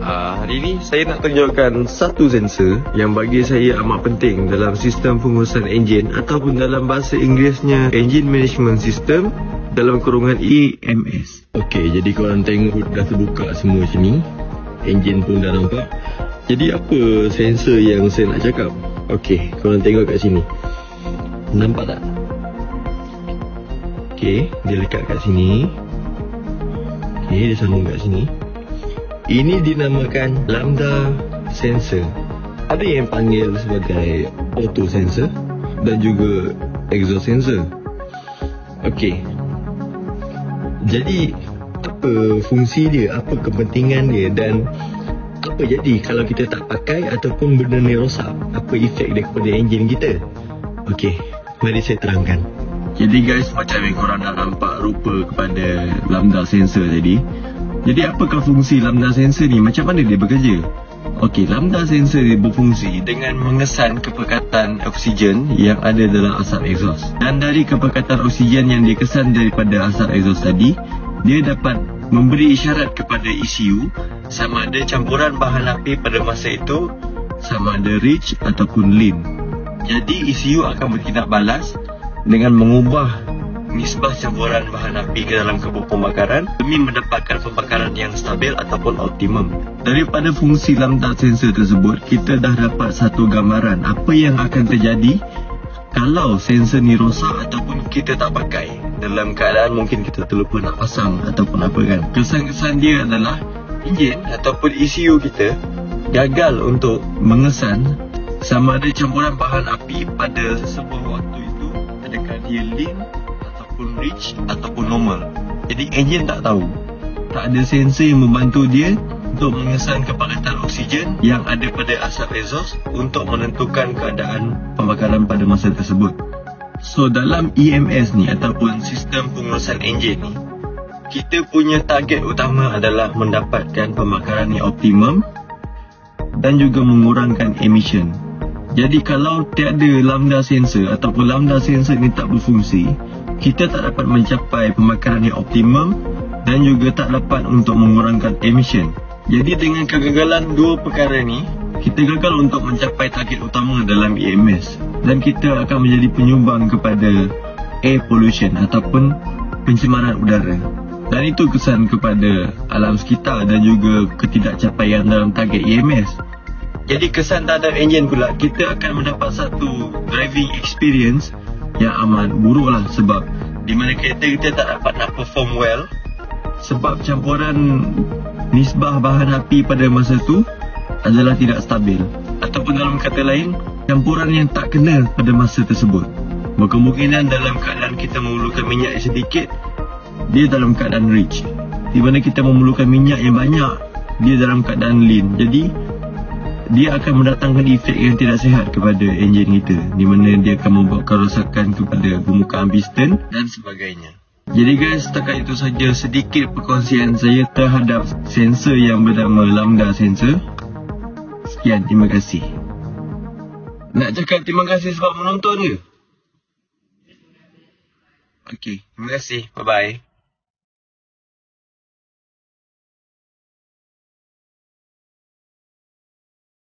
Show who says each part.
Speaker 1: Hari ini saya nak tunjukkan satu sensor yang bagi saya amat penting dalam sistem pengurusan enjin ataupun dalam bahasa Inggerisnya Engine Management System dalam kurungan EMS. Okey, jadi korang tengok dah terbuka semua sini. Enjin pun dah nampak. Jadi apa sensor yang saya nak cakap? Okey, korang tengok kat sini. Nampak tak? Okey, dia lekat kat sini. Okey, dia sambung kat sini. Ini dinamakan lambda sensor. Ada yang panggil sebagai auto sensor dan juga exhaust sensor. Okey. Jadi apa fungsi dia, apa kepentingan dia dan apa jadi kalau kita tak pakai ataupun benda ni rosak? Apa efek dia kepada enjin kita? Okey, mari saya terangkan. Jadi guys, macam yang korang dah nampak rupa kepada lambda sensor tadi. Jadi apakah fungsi lambda sensor ni? Macam mana dia bekerja? Okey, lambda sensor dia berfungsi dengan mengesan kepekatan oksigen yang ada dalam asap exhaust. Dan dari kepekatan oksigen yang dikesan daripada asap exhaust tadi, dia dapat memberi isyarat kepada ECU sama ada campuran bahan api pada masa itu sama ada rich ataupun lean. Jadi ECU akan bertindak balas dengan mengubah nisbah campuran bahan api ke dalam kubur pembakaran demi mendapatkan pembakaran yang stabil ataupun optimum. Daripada fungsi lambda sensor tersebut, kita dah dapat satu gambaran apa yang akan terjadi kalau sensor ni rosak ataupun kita tak pakai. Dalam keadaan mungkin kita terlupa nak pasang ataupun apa kan. Kesan-kesan dia adalah enjin ataupun ECU kita gagal untuk mengesan sama ada campuran bahan api pada sebuah waktu itu adakah dia lean rich ataupun normal. Jadi enjin tak tahu. Tak ada sensor yang membantu dia untuk mengesan kepekatan oksigen yang ada pada asap exhaust untuk menentukan keadaan pembakaran pada masa tersebut. So dalam EMS ni ataupun sistem pengurusan enjin ni, kita punya target utama adalah mendapatkan pembakaran yang optimum dan juga mengurangkan emission. Jadi kalau tiada lambda sensor ataupun lambda sensor ni tak berfungsi, kita tak dapat mencapai pembakaran yang optimum dan juga tak dapat untuk mengurangkan emission. Jadi dengan kegagalan dua perkara ni, kita gagal untuk mencapai target utama dalam EMS dan kita akan menjadi penyumbang kepada air pollution ataupun pencemaran udara. Dan itu kesan kepada alam sekitar dan juga ketidakcapaian dalam target EMS. Jadi kesan terhadap enjin pula, kita akan mendapat satu driving experience yang amat buruk lah sebab di mana kereta kita tak dapat nak perform well sebab campuran nisbah bahan api pada masa tu adalah tidak stabil ataupun dalam kata lain campuran yang tak kena pada masa tersebut. Berkemungkinan dalam keadaan kita memerlukan minyak sedikit, dia dalam keadaan rich. Di mana kita memerlukan minyak yang banyak, dia dalam keadaan lean. Jadi dia akan mendatangkan efek yang tidak sihat kepada enjin kita, di mana dia akan membuat kerosakan kepada permukaan piston dan sebagainya. Jadi guys, setakat itu saja sedikit perkongsian saya terhadap sensor yang bernama lambda sensor. Sekian, terima kasih. Nak cakap terima kasih sebab menonton ke? Okey, terima kasih. Bye-bye.